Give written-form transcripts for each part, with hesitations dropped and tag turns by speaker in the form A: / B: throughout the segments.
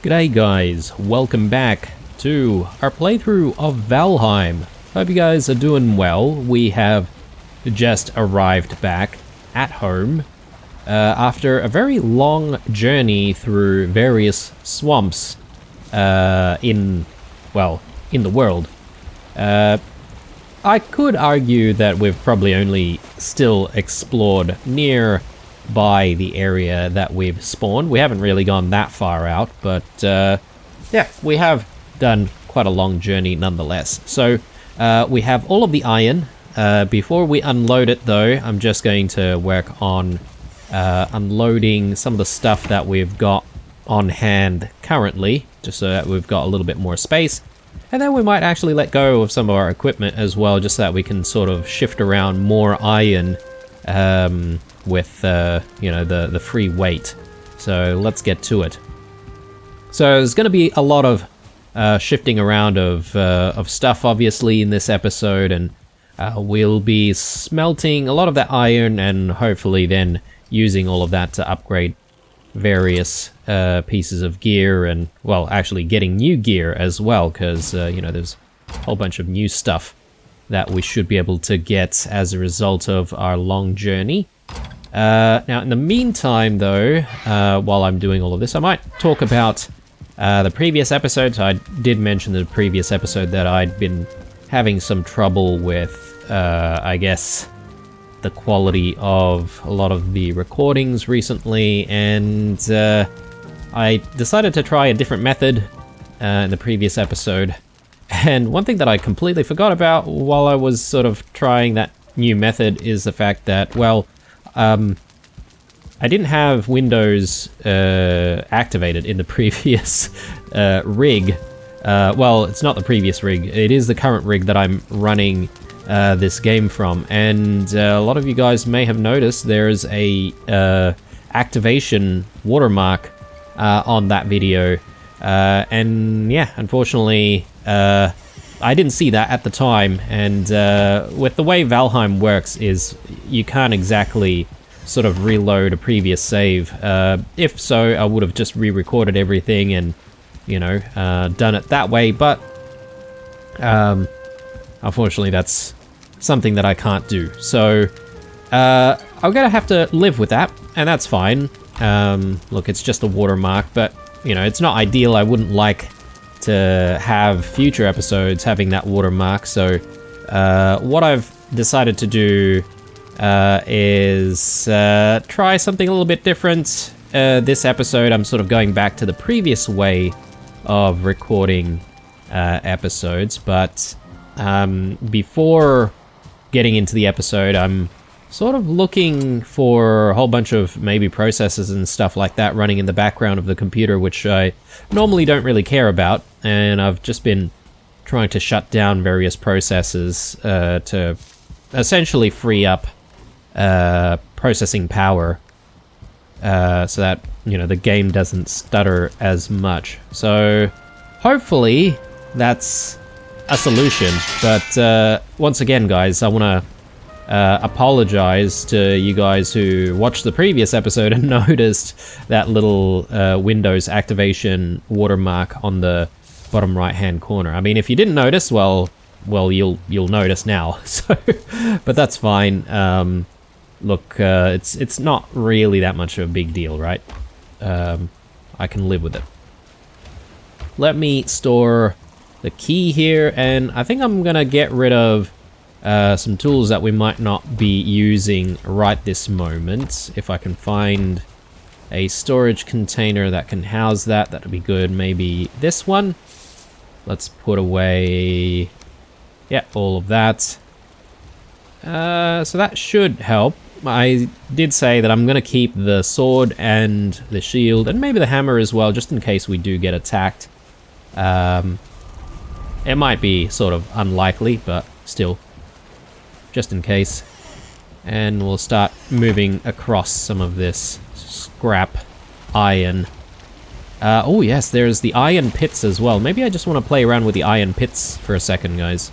A: G'day guys, welcome back to our playthrough of Valheim. Hope you guys are doing well. We have just arrived back at home after a very long journey through various swamps in the world. I could argue that we've probably only still explored nearby the area that we've spawned. We haven't really gone that far out, but yeah, we have done quite a long journey nonetheless. So we have all of the iron. Before we unload it though, I'm just going to work on unloading some of the stuff that we've got on hand currently, just so that we've got a little bit more space. And then we might actually let go of some of our equipment as well, just so that we can sort of shift around more iron with the free weight. So let's get to it. So there's going to be a lot of shifting around of stuff, obviously, in this episode, and we'll be smelting a lot of that iron, and hopefully then using all of that to upgrade various pieces of gear, and well, actually getting new gear as well, because there's a whole bunch of new stuff that we should be able to get as a result of our long journey. Now in the meantime though, while I'm doing all of this, I might talk about the previous episodes. I did mention in the previous episode that I'd been having some trouble with I guess the quality of a lot of the recordings recently, and I decided to try a different method in the previous episode. And one thing that I completely forgot about while I was sort of trying that new method is the fact that, well, I didn't have Windows activated in the previous rig. Well, it's not the previous rig, it is the current rig that I'm running this game from, and a lot of you guys may have noticed there's a activation watermark on that video, and yeah, unfortunately I didn't see that at the time. And with the way Valheim works is you can't exactly sort of reload a previous save. If so, I would have just re-recorded everything and done it that way, but unfortunately, that's something that I can't do. So I'm gonna have to live with that, and that's fine. Look, it's just a watermark, but it's not ideal. I wouldn't like to have future episodes having that watermark. So what I've decided to do is try something a little bit different. This episode, I'm sort of going back to the previous way of recording episodes, but before getting into the episode, I'm sort of looking for a whole bunch of maybe processes and stuff like that running in the background of the computer, which I normally don't really care about, and I've just been trying to shut down various processes to essentially free up processing power so that the game doesn't stutter as much. So hopefully that's a solution. But once again, guys, I want to apologize to you guys who watched the previous episode and noticed that little Windows activation watermark on the bottom right hand corner. I mean, if you didn't notice, well you'll notice now. So but that's fine. Look, it's not really that much of a big deal, right? I can live with it. Let me store the key here, and I think I'm gonna get rid of some tools that we might not be using right this moment. If I can find a storage container that can house that, that'd be good. Maybe this one. Let's put away, yeah, all of that. So that should help. I did say that I'm gonna keep the sword and the shield, and maybe the hammer as well, just in case we do get attacked. It might be sort of unlikely, but still, just in case. And we'll start moving across some of this scrap iron. Oh yes, there's the iron pits as well. Maybe I just want to play around with the iron pits for a second, guys.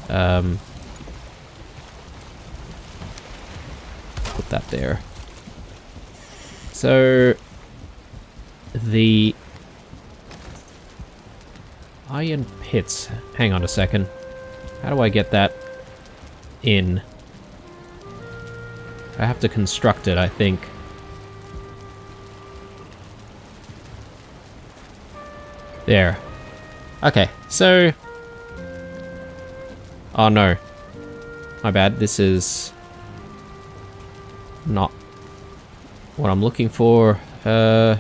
A: Put that there. So the Iron pits. Hang on a second. How do I get that in? I have to construct it, I think. There. Okay, so... Oh no. My bad, this is... not what I'm looking for. So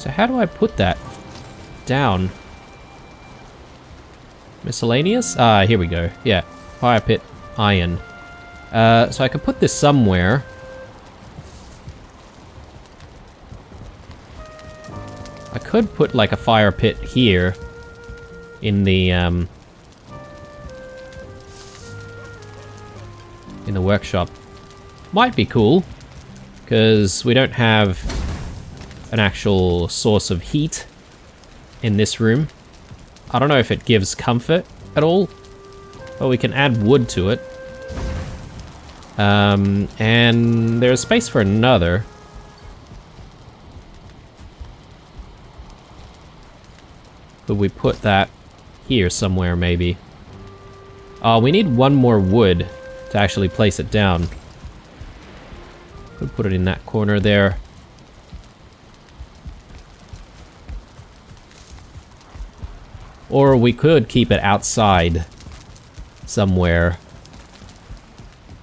A: how do I put that down? Miscellaneous? Ah, here we go. Yeah, fire pit iron. So I could put this somewhere. I could put like a fire pit here in the workshop. Might be cool, because we don't have an actual source of heat in this room. I don't know if it gives comfort at all, but we can add wood to it. And there's space for another. Could we put that here somewhere, maybe? Oh, we need one more wood to actually place it down. Could put it in that corner there. Or we could keep it outside somewhere.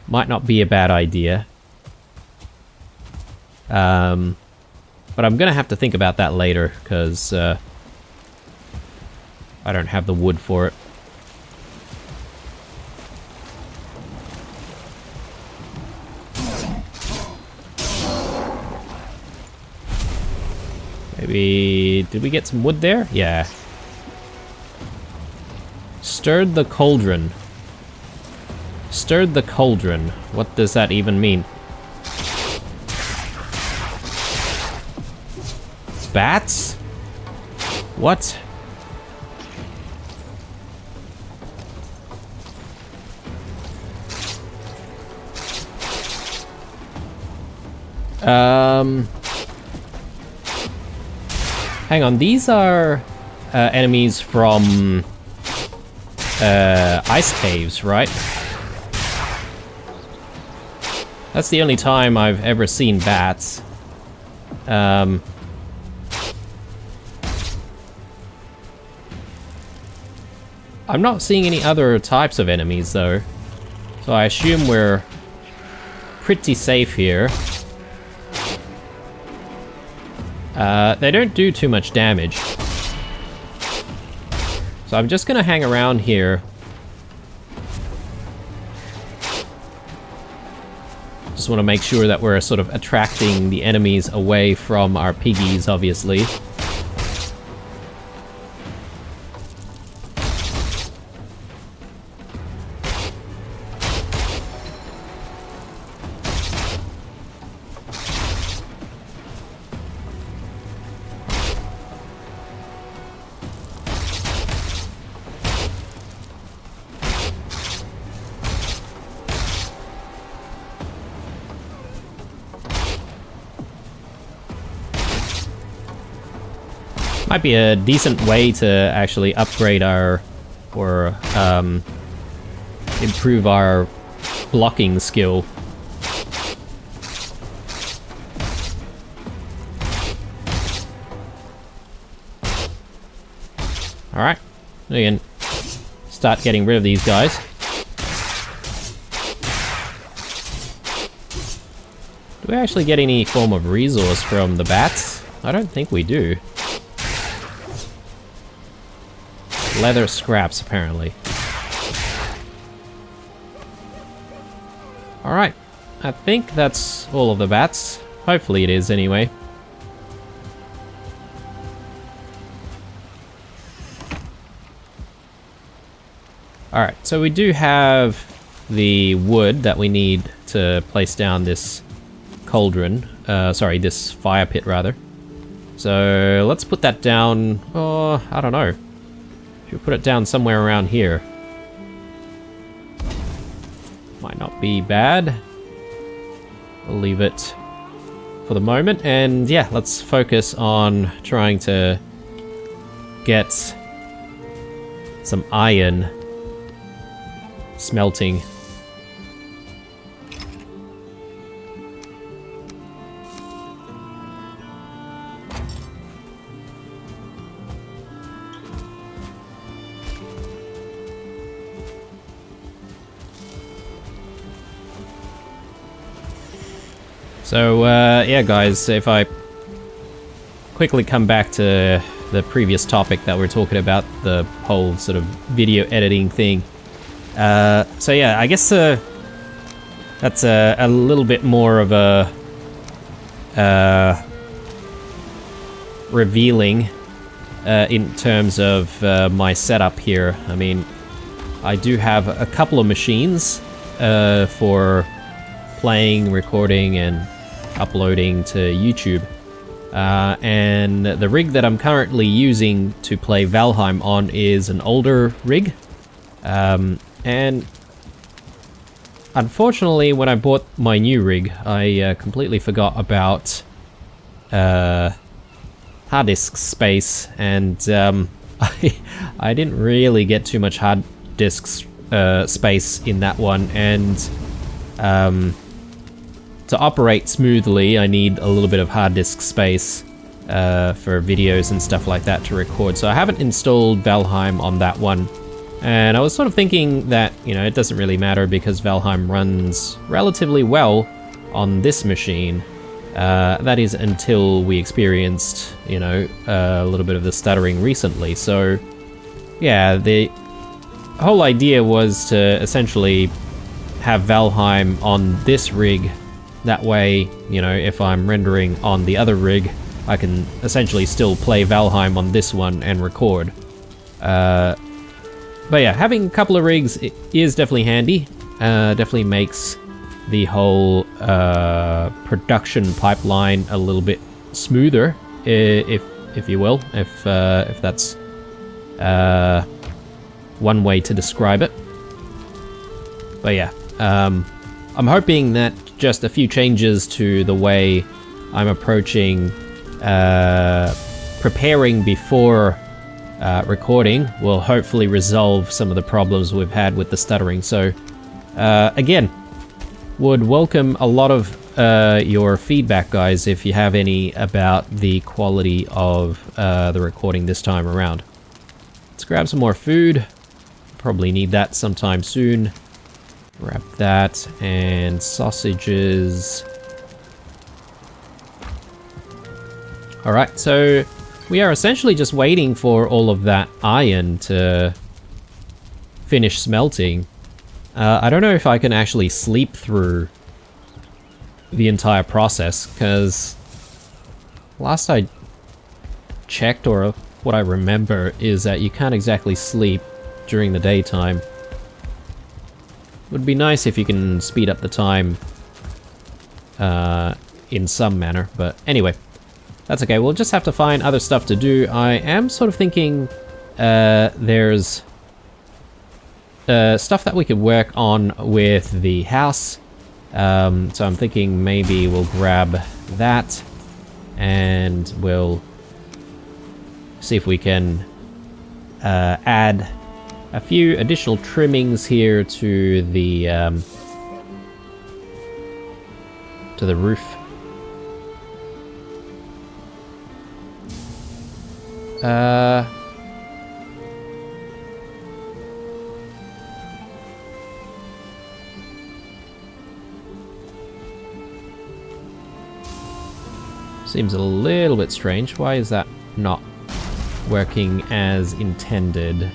A: Might not be a bad idea. But I'm gonna have to think about that later, because I don't have the wood for it. Maybe... did we get some wood there? Yeah. Stirred the cauldron. Stirred the cauldron. What does that even mean? Bats? What? Hang on, these are enemies from ice caves, right? That's the only time I've ever seen bats. I'm not seeing any other types of enemies though, so I assume we're pretty safe here. They don't do too much damage. So I'm just gonna hang around here. Just want to make sure that we're sort of attracting the enemies away from our piggies, obviously. Might be a decent way to actually upgrade our, or improve our blocking skill. Alright, we can start getting rid of these guys. Do we actually get any form of resource from the bats? I don't think we do. Leather scraps, apparently. Alright, I think that's all of the bats. Hopefully it is, anyway. Alright, so we do have the wood that we need to place down this cauldron. Sorry, this fire pit, rather. So, let's put that down... oh, I don't know. Should put it down somewhere around here. Might not be bad. We'll leave it for the moment. And yeah, let's focus on trying to get some iron smelting. So, yeah guys, if I quickly come back to the previous topic that we're talking about, the whole sort of video editing thing. So yeah, I guess that's a little bit more of a revealing in terms of my setup here. I mean, I do have a couple of machines for playing, recording, and uploading to YouTube. And the rig that I'm currently using to play Valheim on is an older rig. And unfortunately, when I bought my new rig, I completely forgot about hard disk space, and I didn't really get too much hard disk space in that one, and to operate smoothly, I need a little bit of hard disk space for videos and stuff like that to record. So I haven't installed Valheim on that one. And I was sort of thinking that, you know, it doesn't really matter because Valheim runs relatively well on this machine. That is until we experienced, you know, a little bit of the stuttering recently. So, yeah, the whole idea was to essentially have Valheim on this rig. That way, you know, if I'm rendering on the other rig, I can essentially still play Valheim on this one and record. But yeah, having a couple of rigs is definitely handy. Definitely makes the whole production pipeline a little bit smoother, if you will, if that's one way to describe it. But yeah, I'm hoping that just a few changes to the way I'm approaching preparing before recording will hopefully resolve some of the problems we've had with the stuttering. So again, would welcome a lot of your feedback, guys, if you have any about the quality of the recording this time around. Let's grab some more food. Probably need that sometime soon. Grab that, and sausages. Alright, so we are essentially just waiting for all of that iron to finish smelting. I don't know if I can actually sleep through the entire process, because last I checked, or what I remember, is that you can't exactly sleep during the daytime. Would be nice if you can speed up the time in some manner, but anyway, that's okay. We'll just have to find other stuff to do. I am sort of thinking there's stuff that we could work on with the house. So I'm thinking maybe we'll grab that and we'll see if we can add a few additional trimmings here to the roof. Seems a little bit strange. Why is that not working as intended?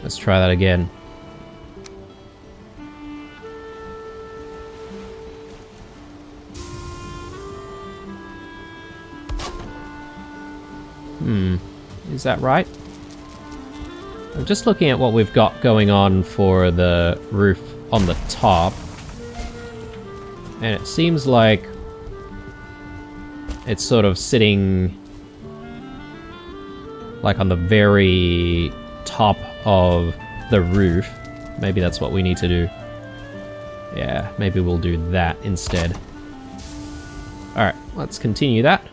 A: Let's try that again. Is that right? I'm just looking at what we've got going on for the roof on the top, and it seems like it's sort of sitting like on the very top of the roof. Maybe that's what we need to do. Yeah, maybe we'll do that instead. Alright, let's continue that.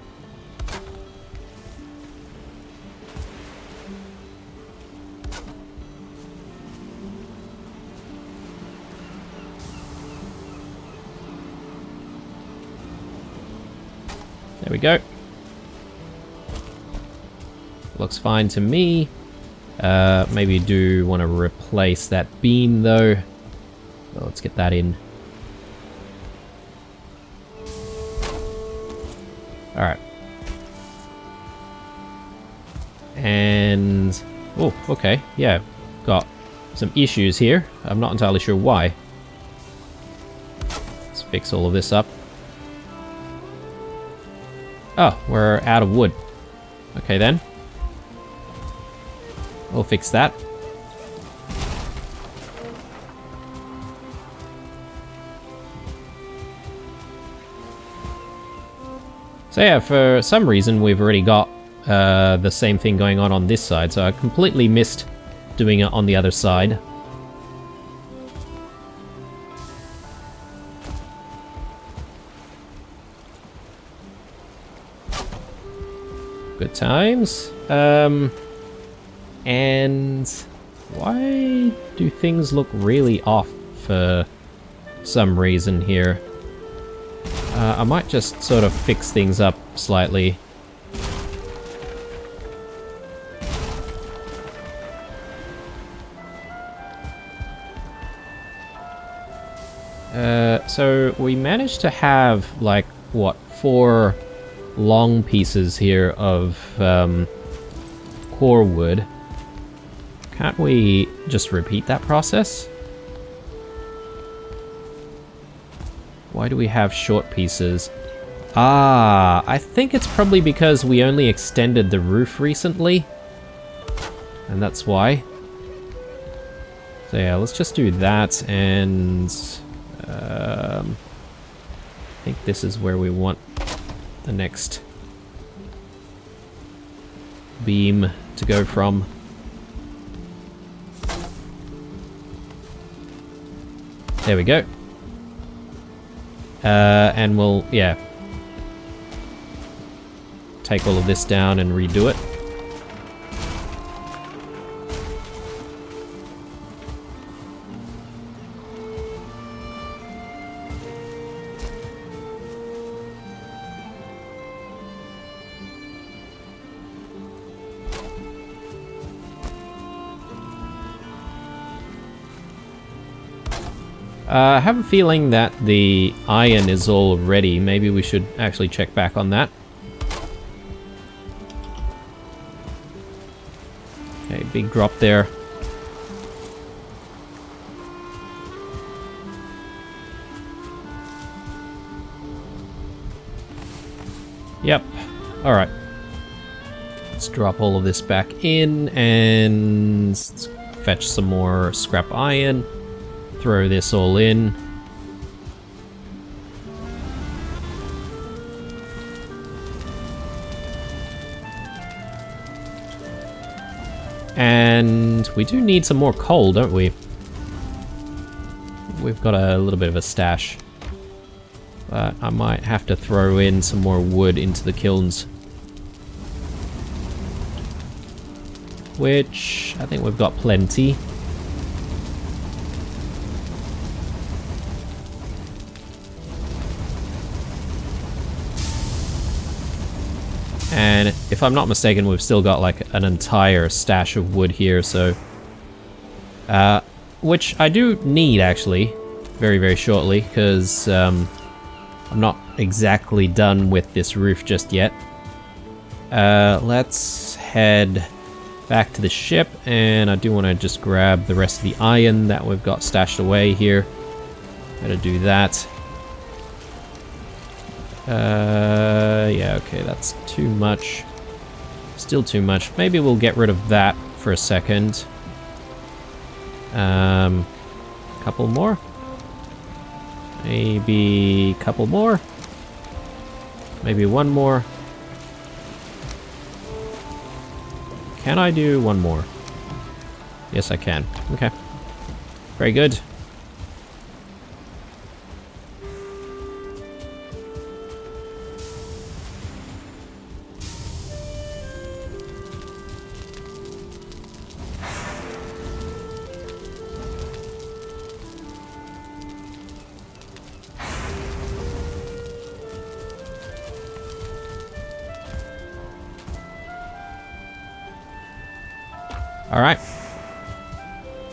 A: There we go. Looks fine to me. Maybe do want to replace that beam though. Well, let's get that in. Alright. And... oh, okay. Yeah, got some issues here. I'm not entirely sure why. Let's fix all of this up. Oh, we're out of wood. Okay then. We'll fix that. So yeah, for some reason we've already got the same thing going on this side, so I completely missed doing it on the other side. Good times. And why do things look really off for some reason here? I might just sort of fix things up slightly. So we managed to have like, what, 4 long pieces here of core wood. Can't we just repeat that process? Why do we have short pieces? Ah, I think it's probably because we only extended the roof recently. And that's why. So yeah, let's just do that, and I think this is where we want the next beam to go from. There we go. And we'll, yeah, take all of this down and redo it. I have a feeling that the iron is all ready. Maybe we should actually check back on that. Okay, big drop there. Yep. Alright. Let's drop all of this back in and let's fetch some more scrap iron. Throw this all in. And we do need some more coal, don't we? We've got a little bit of a stash. But I might have to throw in some more wood into the kilns. Which I think we've got plenty. And if I'm not mistaken, we've still got like an entire stash of wood here, so... which I do need, actually, very, very shortly, because I'm not exactly done with this roof just yet. Let's head back to the ship, and I do want to just grab the rest of the iron that we've got stashed away here. Gotta do that. Yeah, okay, that's too much. Still too much. Maybe we'll get rid of that for a second. Couple more. Maybe a couple more. Maybe one more. Can I do one more? Yes, I can. Okay. Very good. Alright.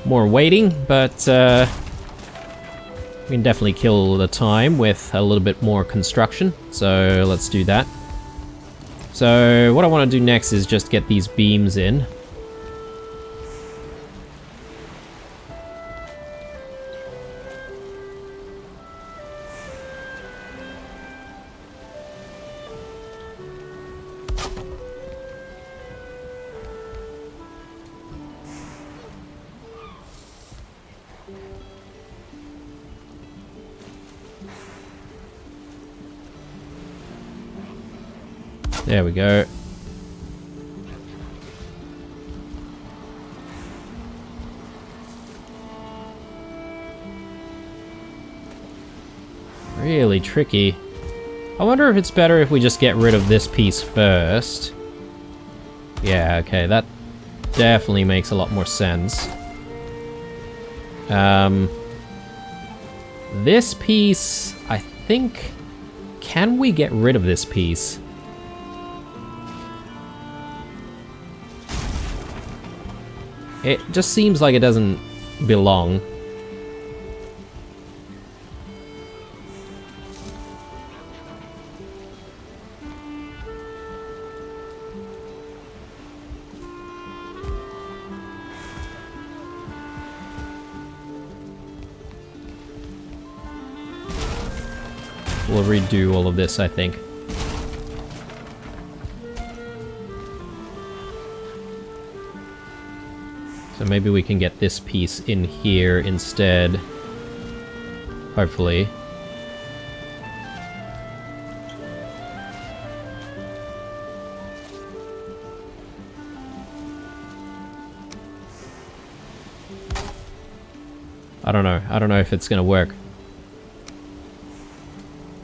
A: More waiting, but we can definitely kill the time with a little bit more construction. So let's do that. So what I want to do next is just get these beams in. There we go. Really tricky. I wonder if it's better if we just get rid of this piece first. Yeah, okay, that definitely makes a lot more sense. This piece, I think... Can we get rid of this piece? It just seems like it doesn't belong. We'll redo all of this, I think. So maybe we can get this piece in here instead. Hopefully. I don't know. I don't know if it's gonna work.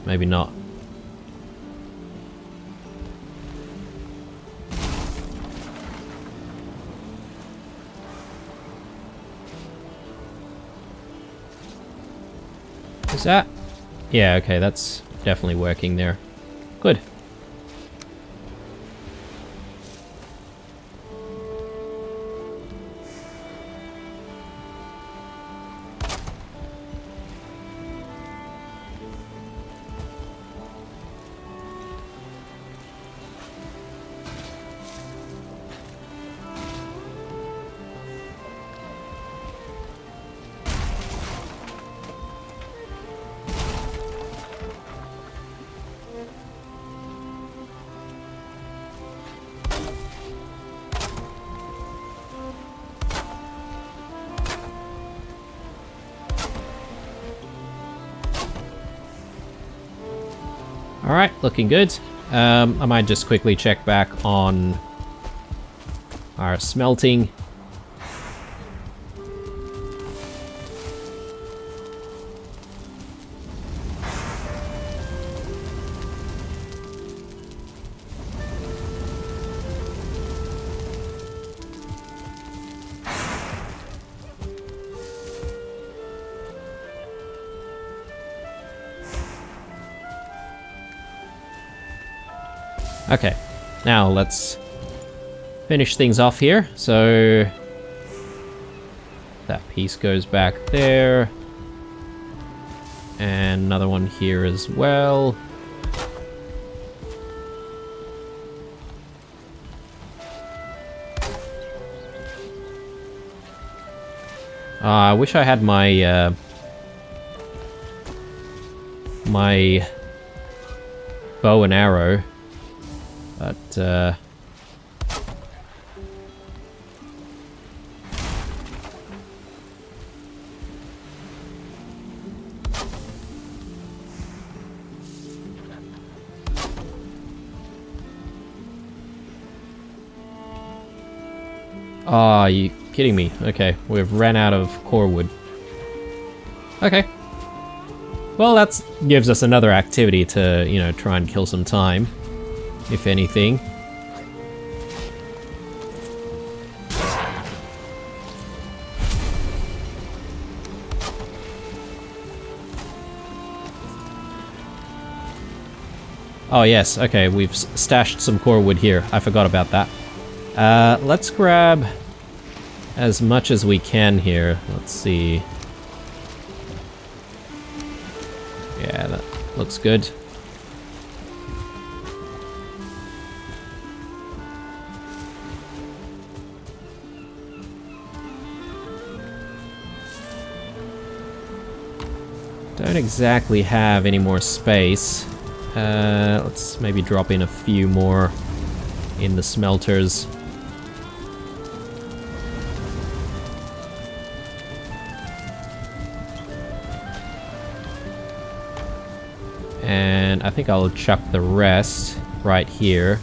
A: Maybe not. Is that? Yeah, okay, that's definitely working there. Good. Alright, looking good. I might just quickly check back on our smelting. Okay, now let's finish things off here. So that piece goes back there. And another one here as well. I wish I had my my bow and arrow. But, are you kidding me? Okay, we've ran out of core wood. Okay. Well, that gives us another activity to, you know, try and kill some time. If anything. Oh yes, okay, we've stashed some core wood here. I forgot about that. Let's grab as much as we can here. Let's see. Yeah, that looks good. Don't exactly have any more space. Let's maybe drop in a few more in the smelters. And I think I'll chuck the rest right here.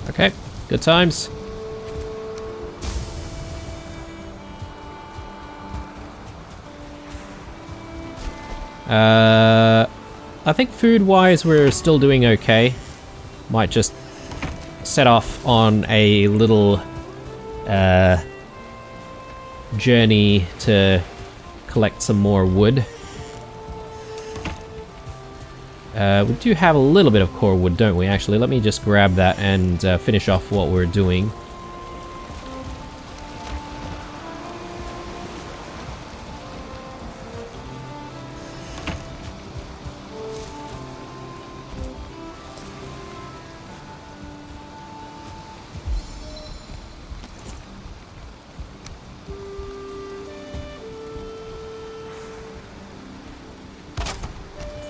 A: Okay, good times. I think food-wise we're still doing okay. Might just set off on a little journey to collect some more wood. We do have a little bit of core wood, don't we, actually? Let me just grab that and finish off what we're doing.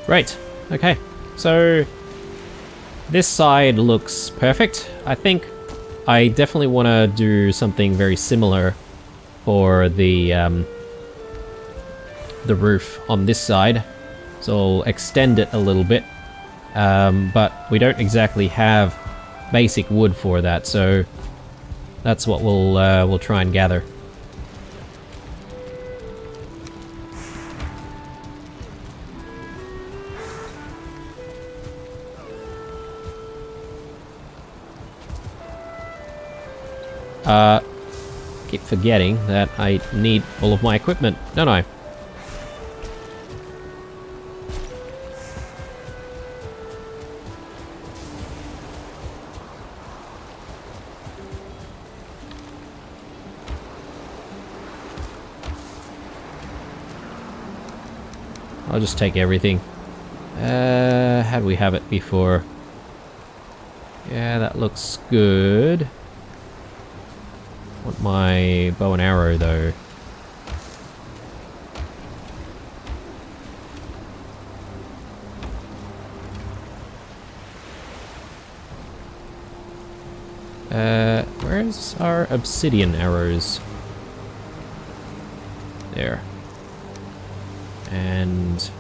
A: Right. Okay, so this side looks perfect. I think I definitely want to do something very similar for the roof on this side. So I'll extend it a little bit, but we don't exactly have basic wood for that, so that's what we'll try and gather. Keep forgetting that I need all of my equipment, don't I? I'll just take everything. How do we have it before? Yeah, that looks good. Want my bow and arrow though. Where's our obsidian arrows? There. And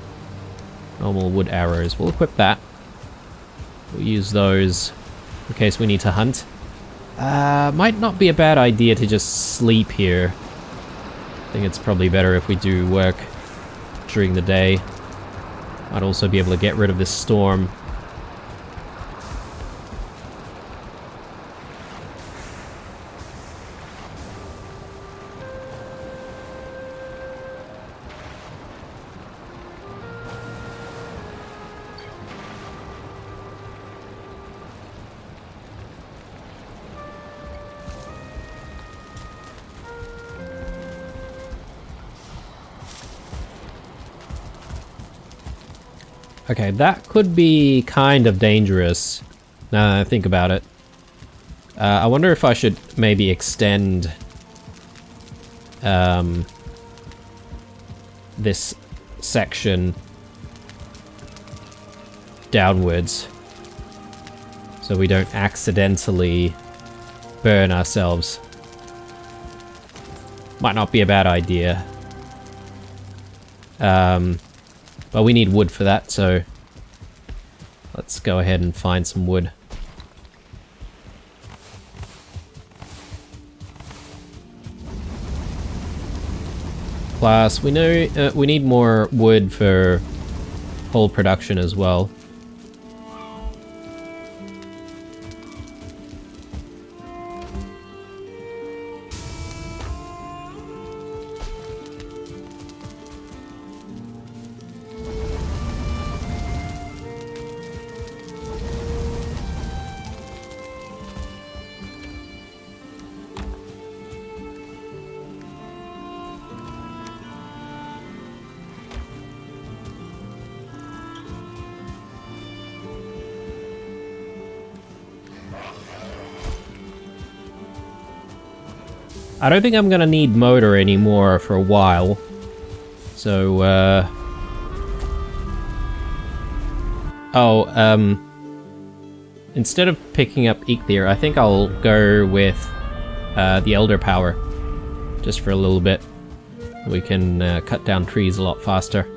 A: normal wood arrows. We'll equip that. We'll use those in case we need to hunt. Might not be a bad idea to just sleep here. I think it's probably better if we do work during the day. Might also be able to get rid of this storm. Okay, that could be kind of dangerous, now that I think about it. I wonder if I should maybe extend this section downwards so we don't accidentally burn ourselves. Might not be a bad idea. But we need wood for that, so let's go ahead and find some wood. class. We know we need more wood for whole production as well. I don't think I'm gonna need motor anymore for a while. So, instead of picking up Eikthyr, I think I'll go with the Elder Power. Just for a little bit. We can cut down trees a lot faster.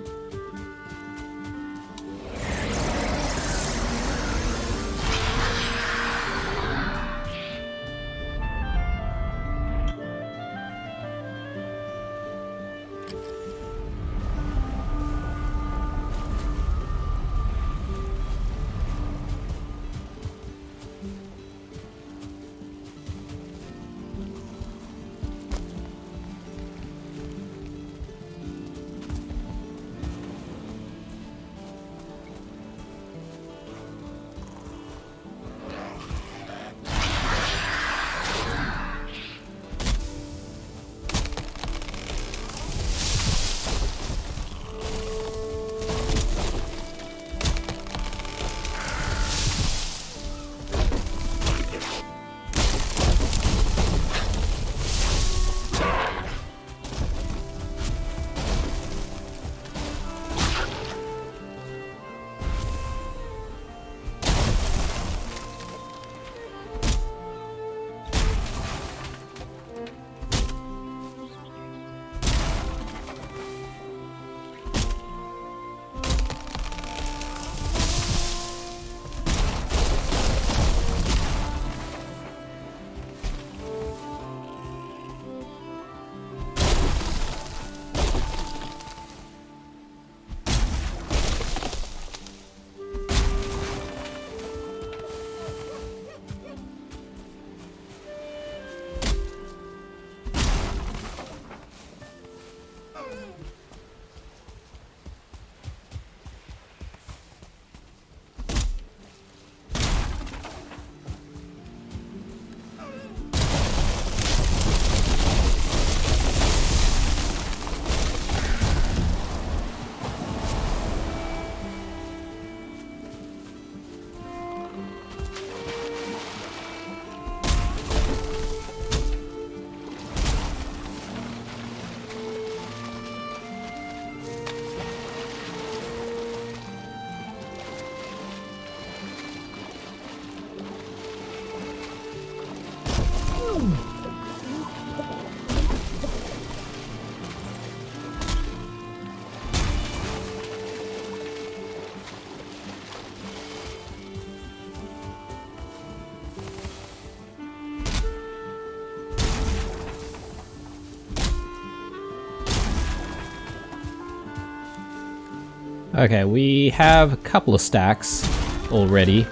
A: Okay, we have a couple of stacks already.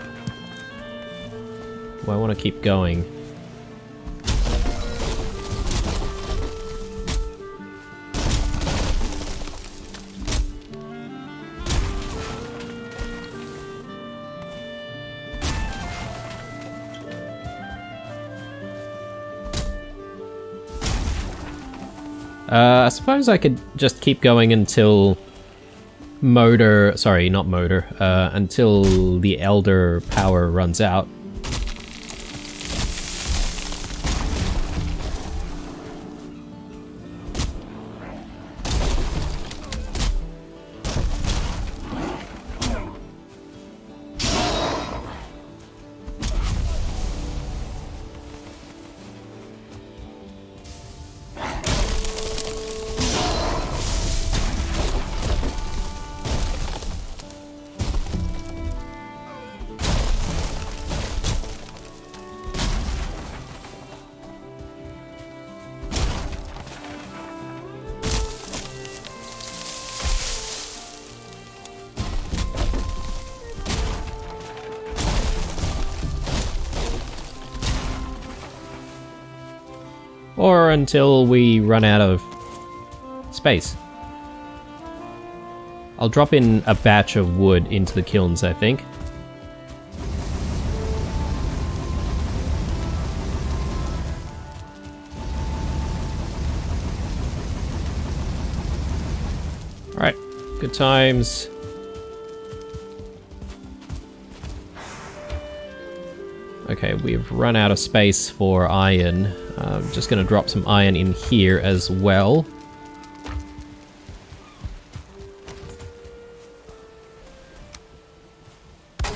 A: Well, I want to keep going. I suppose I could just keep going until until the Elder Power runs out. Or until we run out of space. I'll drop in a batch of wood into the kilns, I think. Alright, good times. Okay, we've run out of space for iron. I'm just going to drop some iron in here as well.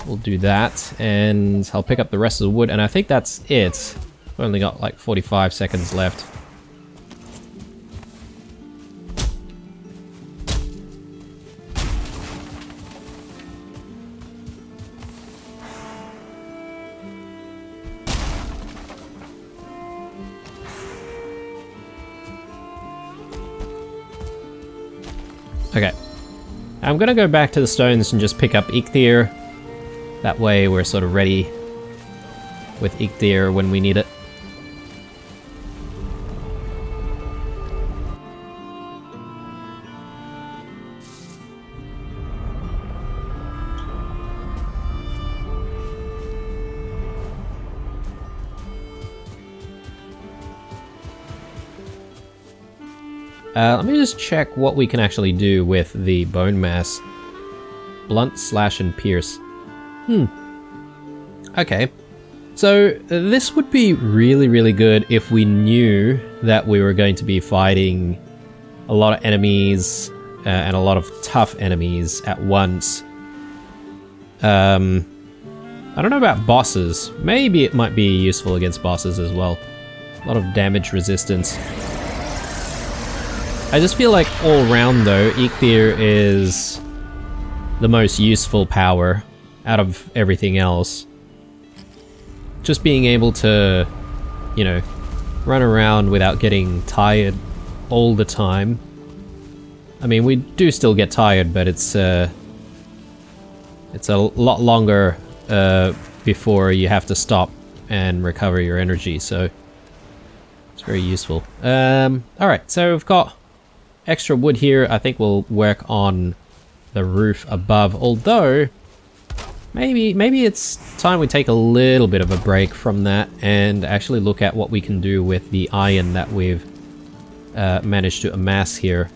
A: We'll do that, and I'll pick up the rest of the wood, and I think that's it. We've only got like 45 seconds left. Okay. I'm gonna go back to the stones and just pick up Eikthyr. That way we're sort of ready with Eikthyr when we need it. Let me just check what we can actually do with the bone mass. Blunt, slash, and pierce. Okay. So this would be really, really good if we knew that we were going to be fighting a lot of enemies and a lot of tough enemies at once. I don't know about bosses. Maybe it might be useful against bosses as well. A lot of damage resistance. I just feel like all round though, Eikthyr is the most useful power out of everything else. Just being able to, you know, run around without getting tired all the time. I mean, we do still get tired, but it's a lot longer before you have to stop and recover your energy, so it's very useful. Alright, so we've got extra wood here. I think we'll work on the roof above, although maybe it's time we take a little bit of a break from that and actually look at what we can do with the iron that we've managed to amass here.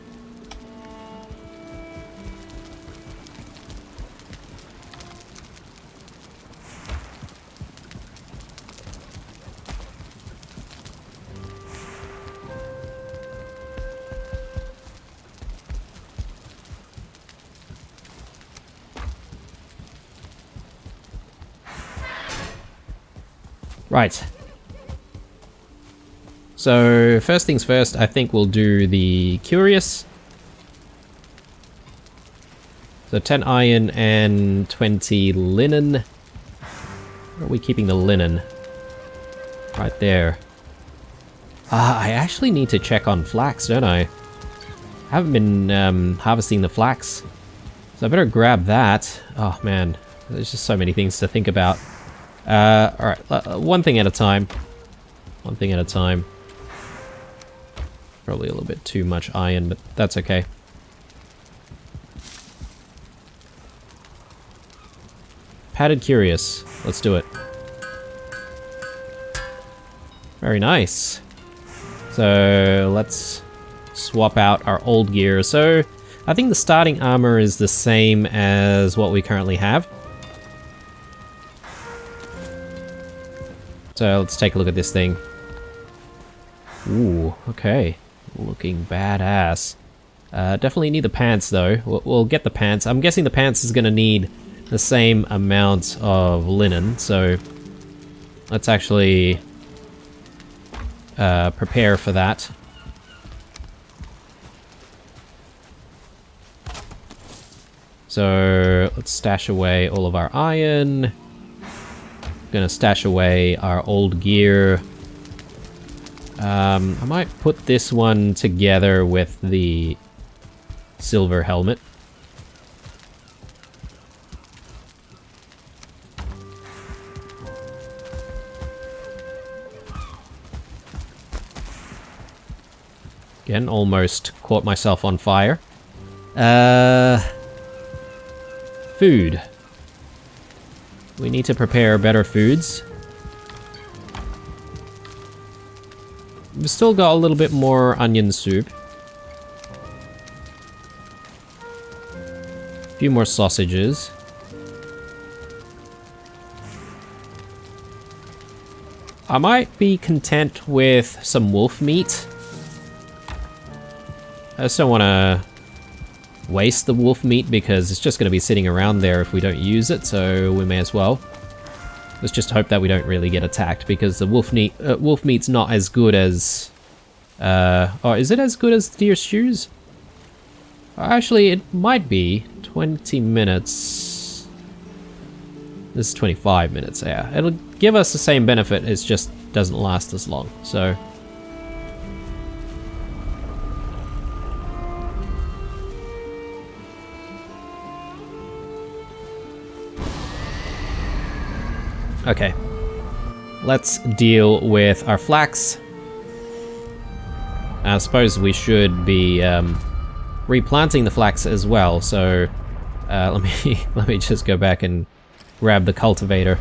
A: Right. So, first things first, I think we'll do the Curious. So 10 iron and 20 linen. Where are we keeping the linen? Right there. I actually need to check on flax, don't I? I haven't been harvesting the flax. So I better grab that. Oh man, there's just so many things to think about. Alright, one thing at a time. One thing at a time. Probably a little bit too much iron, but that's okay. Padded Curious. Let's do it. Very nice. So, let's swap out our old gear. So, I think the starting armor is the same as what we currently have. So let's take a look at this thing. Ooh, okay. Looking badass. Definitely need the pants though. We'll get the pants. I'm guessing the pants is going to need the same amount of linen, so let's actually prepare for that. So let's stash away all of our iron. Gonna stash away our old gear. I might put this one together with the silver helmet. Again, almost caught myself on fire. Food. We need to prepare better foods. We've still got a little bit more onion soup. A few more sausages. I might be content with some wolf meat. I just don't want to waste the wolf meat because it's just going to be sitting around there if we don't use it, so we may as well. Let's just hope that we don't really get attacked because the wolf meat's not as good as... oh, is it as good as the deer stews? Actually, it might be. 20 minutes. This is 25 minutes, yeah. It'll give us the same benefit, it just doesn't last as long, so... Okay. Let's deal with our flax. I suppose we should be replanting the flax as well, so let me just go back and grab the cultivator.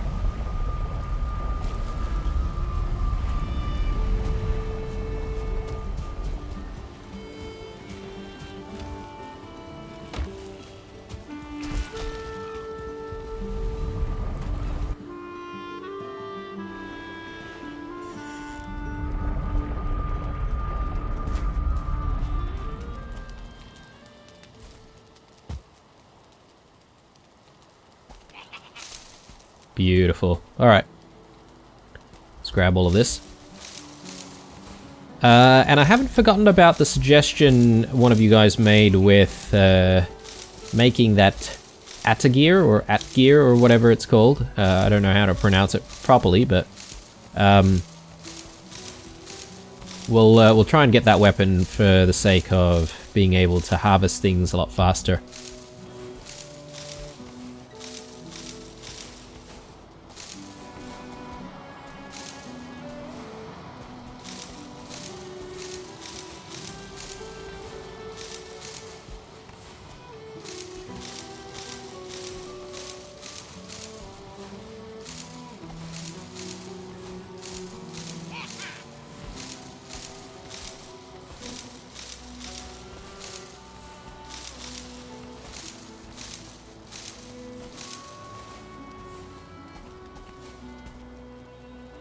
A: Beautiful. Alright. Let's grab all of this. And I haven't forgotten about the suggestion one of you guys made with making that Atgear or Atgear or whatever it's called. I don't know how to pronounce it properly, but we'll try and get that weapon for the sake of being able to harvest things a lot faster.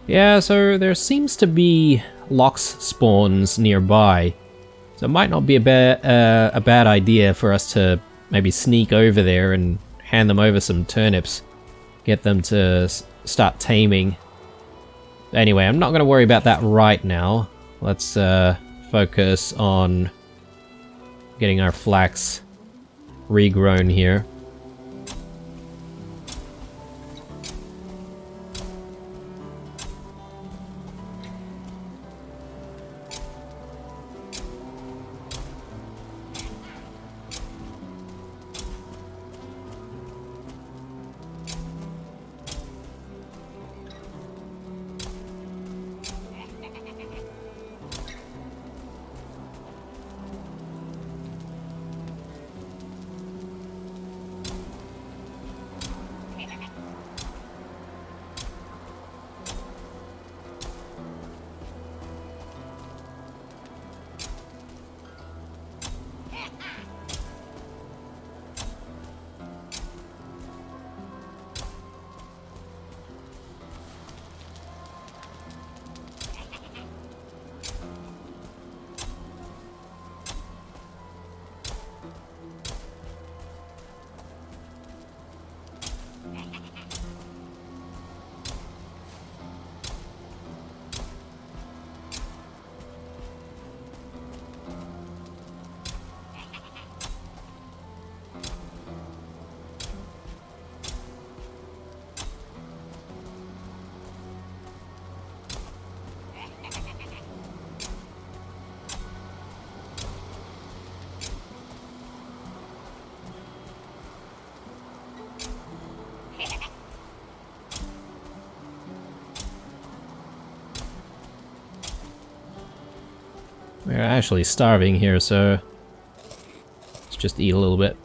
A: Yeah, so there seems to be lox spawns nearby, so it might not be a bad idea for us to maybe sneak over there and hand them over some turnips, get them to start taming. Anyway, I'm not going to worry about that right now. Let's focus on getting our flax regrown here. We're actually starving here, so let's just eat a little bit.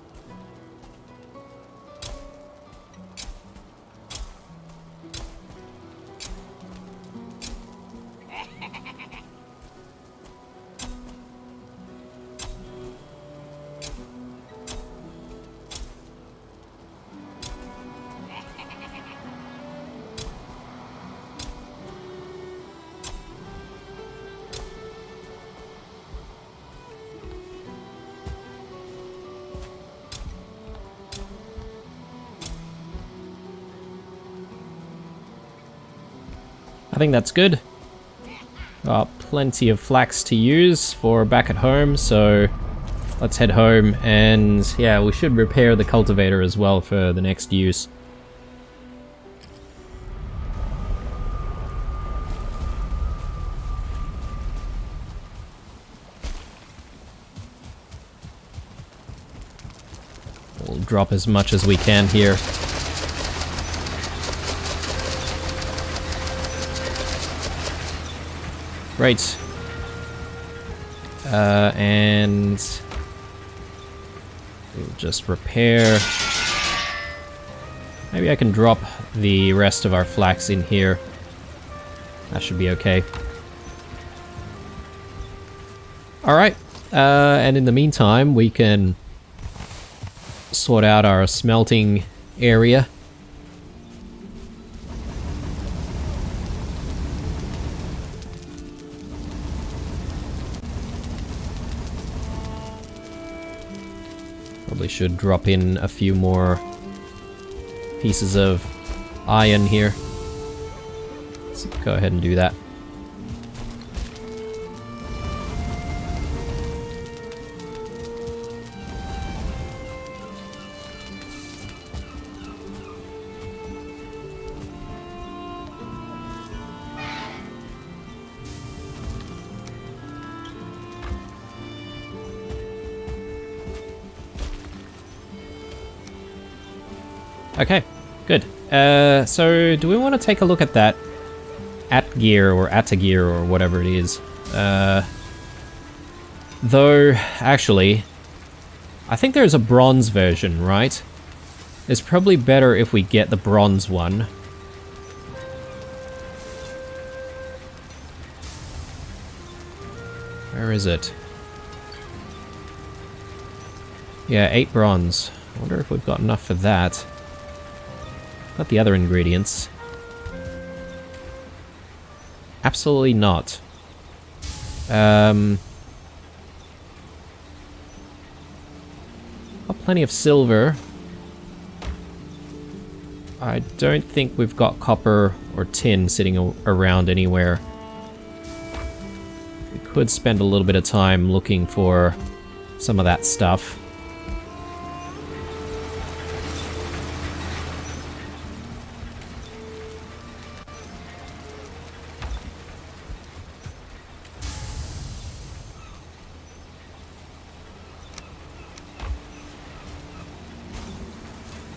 A: I think that's good. Got plenty of flax to use for back at home, so let's head home, and yeah, we should repair the cultivator as well for the next use. We'll drop as much as we can here. Great. And we'll just repair. Maybe I can drop the rest of our flax in here. That should be okay. Alright, and in the meantime, we can sort out our smelting area. Probably should drop in a few more pieces of iron here. Let's go ahead and do that. Okay, good. So do we want to take a look at that Atgear or Atagir or whatever it is? Though, actually, I think there's a bronze version, right? It's probably better if we get the bronze one. Where is it? Yeah, 8 bronze. I wonder if we've got enough for that. Got the other ingredients. Absolutely not. Got plenty of silver. I don't think we've got copper or tin sitting around anywhere. We could spend a little bit of time looking for some of that stuff.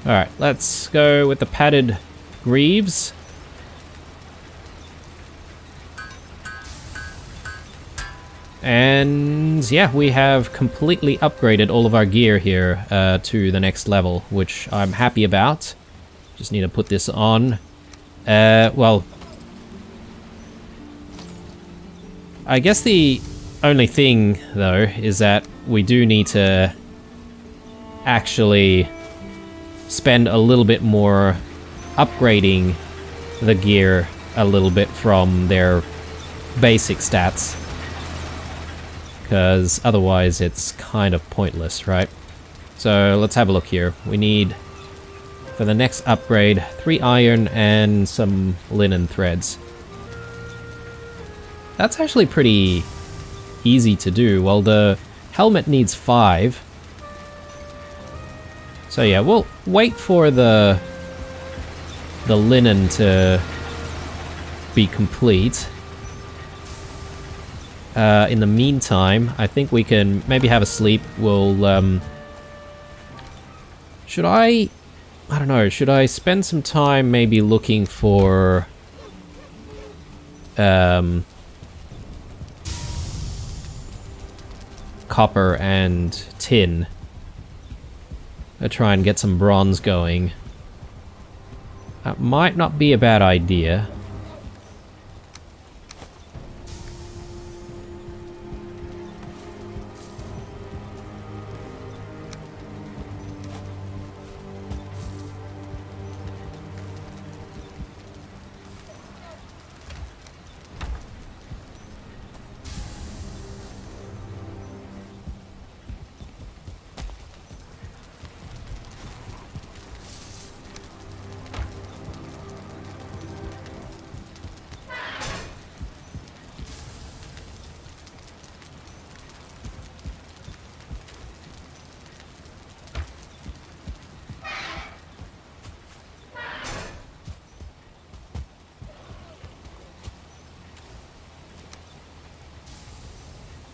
A: Alright, let's go with the padded greaves. And yeah, we have completely upgraded all of our gear here to the next level, which I'm happy about. Just need to put this on. Well, I guess the only thing, though, is that we do need to actually spend a little bit more upgrading the gear a little bit from their basic stats, because otherwise it's kind of pointless, right? So let's have a look here. We need, for the next upgrade, 3 iron and some linen threads. That's actually pretty easy to do. Well, the helmet needs 5. So yeah, we'll wait for the linen to be complete. In the meantime, I think we can maybe have a sleep. We'll, should I don't know, should I spend some time maybe looking for, copper and tin. I'll try and get some bronze going. That might not be a bad idea.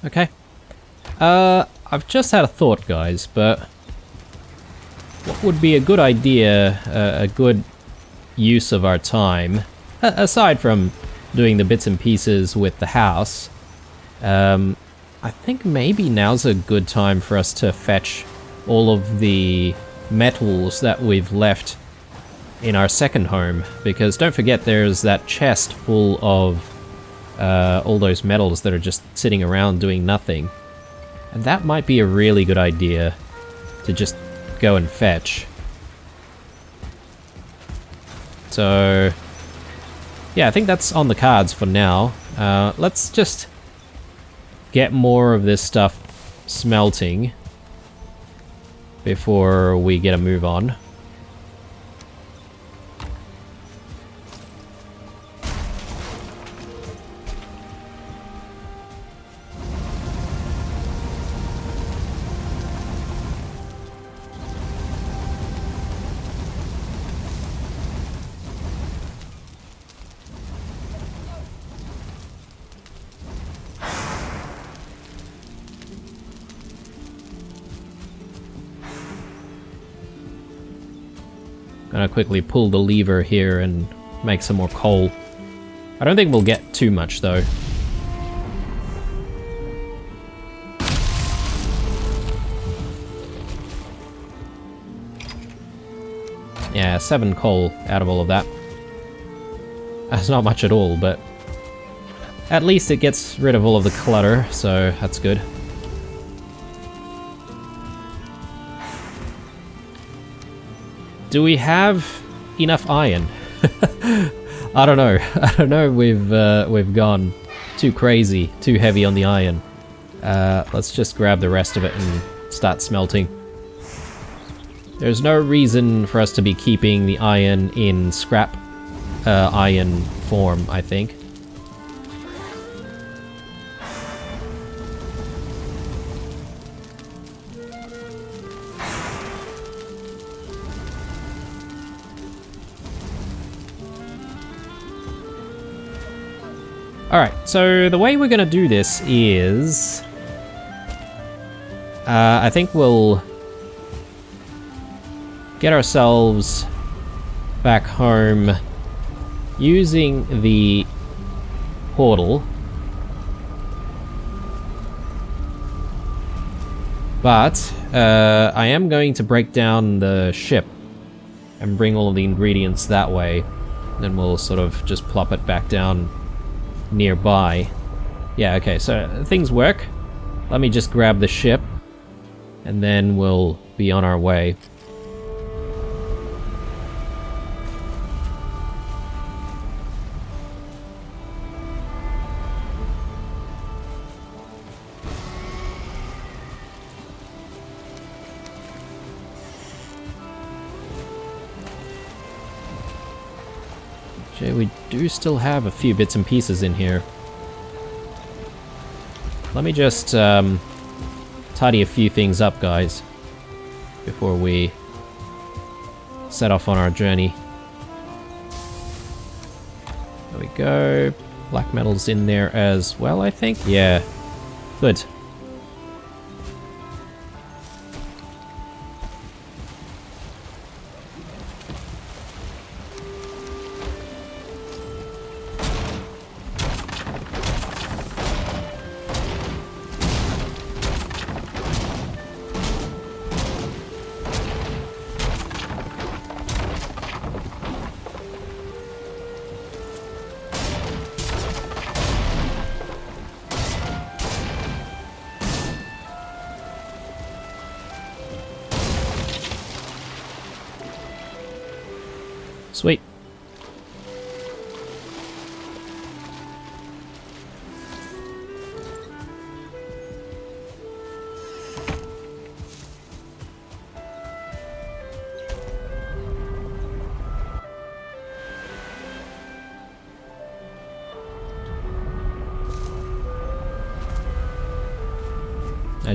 A: Okay. I've just had a thought, guys, but what would be a good idea, a good use of our time, aside from doing the bits and pieces with the house, I think maybe now's a good time for us to fetch all of the metals that we've left in our second home, because don't forget there's that chest full of all those metals that are just sitting around doing nothing. And that might be a really good idea to just go and fetch. So, yeah, I think that's on the cards for now. Let's just get more of this stuff smelting before we get a move on. Gonna quickly pull the lever here and make some more coal. I don't think we'll get too much though. Yeah, 7 coal out of all of that. That's not much at all, but at least it gets rid of all of the clutter, so that's good. Do we have enough iron? I don't know. I don't know. We've gone too crazy, too heavy on the iron. Let's just grab the rest of it and start smelting. There's no reason for us to be keeping the iron in scrap iron form, I think. Alright, so the way we're gonna do this is... I think we'll get ourselves back home using the portal. But I am going to break down the ship and bring all of the ingredients that way. Then we'll sort of just plop it back down nearby. Yeah, okay, so things work. Let me just grab the ship and then we'll be on our way. We do still have a few bits and pieces in here. Let me just tidy a few things up, guys, before we set off on our journey. There we go. Black metal's in there as well, I think. Yeah. Good.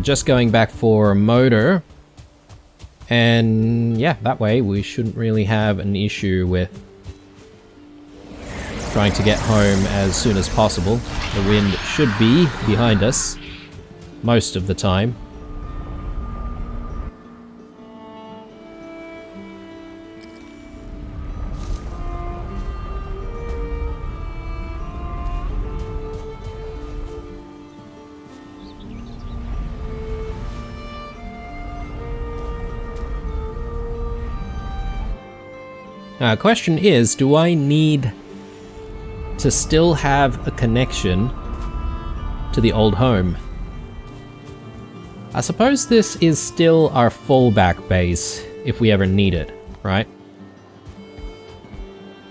A: Just going back for a motor. And yeah, that way we shouldn't really have an issue with trying to get home as soon as possible. The wind should be behind us most of the time. Question is, do I need to still have a connection to the old home? I suppose this is still our fallback base if we ever need it, right?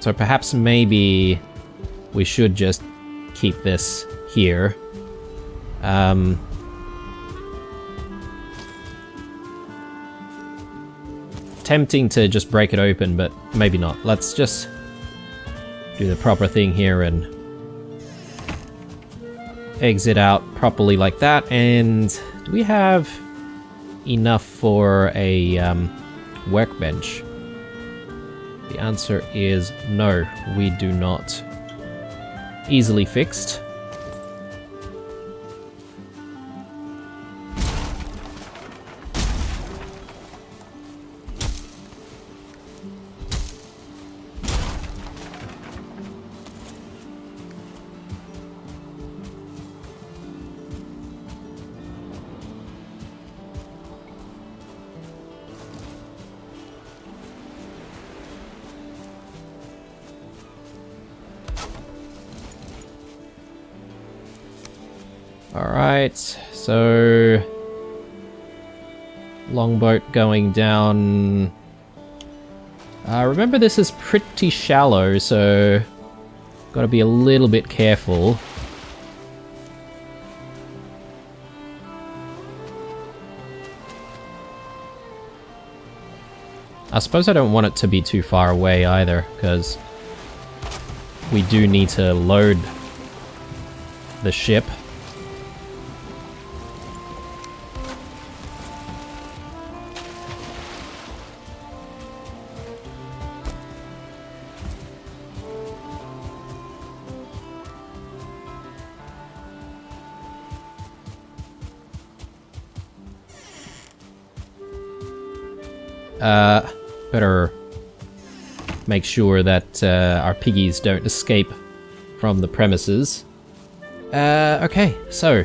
A: So perhaps maybe we should just keep this here. Tempting to just break it open, but maybe not. Let's just do the proper thing here and exit out properly like that. And do we have enough for a workbench? The answer is no, we do not. Easily fixed. Alright, so longboat going down. Remember this is pretty shallow, so gotta be a little bit careful. I suppose I don't want it to be too far away either, because we do need to load the ship. Better make sure that our piggies don't escape from the premises. Okay, so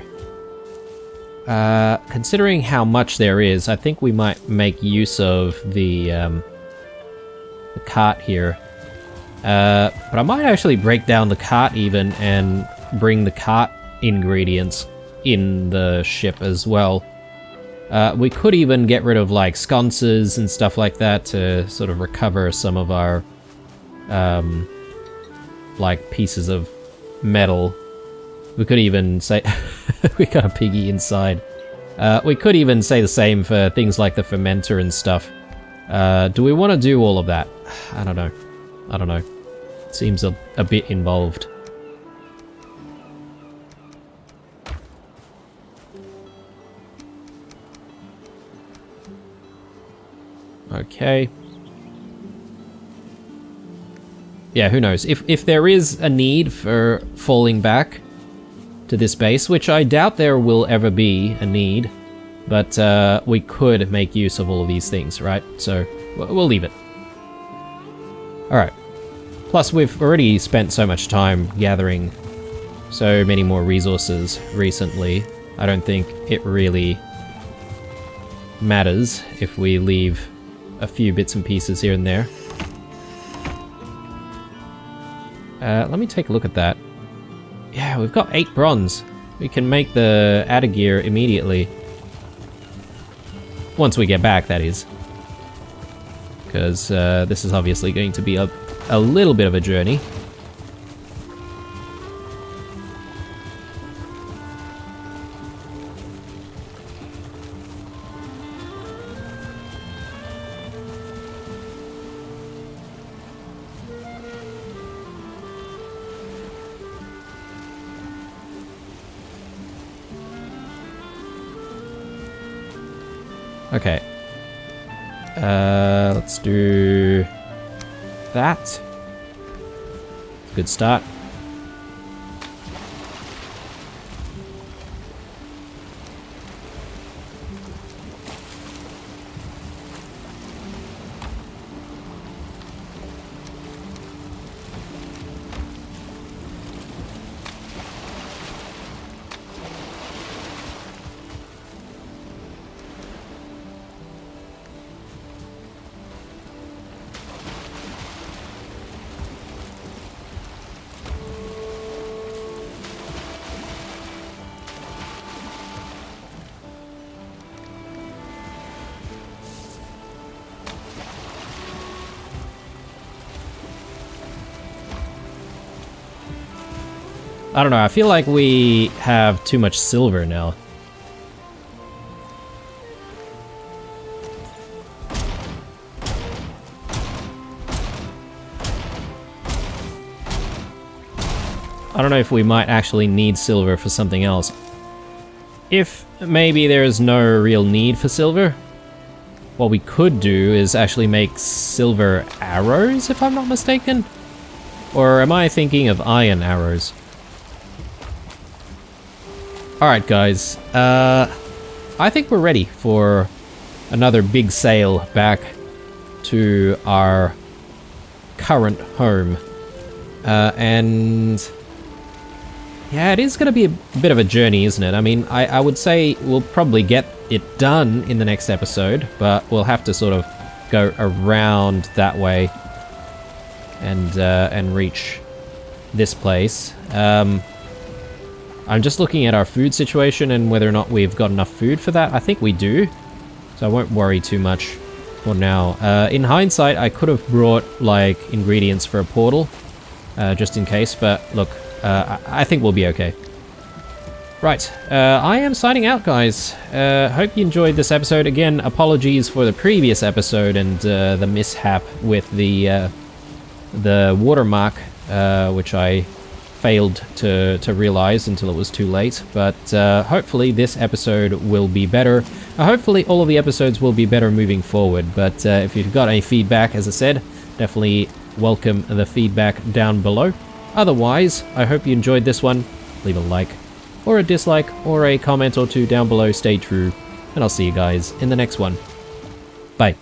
A: considering how much there is, I think we might make use of the cart here. But I might actually break down the cart even and bring the cart ingredients in the ship as well. We could even get rid of like sconces and stuff like that to sort of recover some of our like pieces of metal. We could even say we got a piggy inside. We could even say the same for things like the fermenter and stuff. Do we want to do all of that? I don't know. I don't know. Seems a bit involved. Okay. Yeah, who knows? If there is a need for falling back to this base, which I doubt there will ever be a need, but we could make use of all of these things, right? So we'll leave it. Alright. Plus, we've already spent so much time gathering so many more resources recently. I don't think it really matters if we leave a few bits and pieces here and there. Let me take a look at that. Yeah, we've got 8 bronze. We can make the adder gear immediately. Once we get back, that is. Because this is obviously going to be a little bit of a journey. Okay. Let's do that. Good start. I don't know, I feel like we have too much silver now. I don't know if we might actually need silver for something else. If maybe there's no real need for silver, what we could do is actually make silver arrows, if I'm not mistaken? Or am I thinking of iron arrows? Alright guys, I think we're ready for another big sail back to our current home. And yeah, it is going to be a bit of a journey, isn't it? I mean, I would say we'll probably get it done in the next episode, but we'll have to sort of go around that way and reach this place. I'm just looking at our food situation and whether or not we've got enough food for that. I think we do, so I won't worry too much for now. In hindsight, I could have brought, like, ingredients for a portal, just in case, but look, I think we'll be okay. Right, I am signing out, guys. Hope you enjoyed this episode. Again, apologies for the previous episode and the mishap with the watermark, which I failed to realize until it was too late, but hopefully this episode will be better. Hopefully all of the episodes will be better moving forward, but if you've got any feedback, as I said, definitely welcome the feedback down below. Otherwise, I hope you enjoyed this one. Leave a like or a dislike or a comment or two down below. Stay true, and I'll see you guys in the next one. Bye.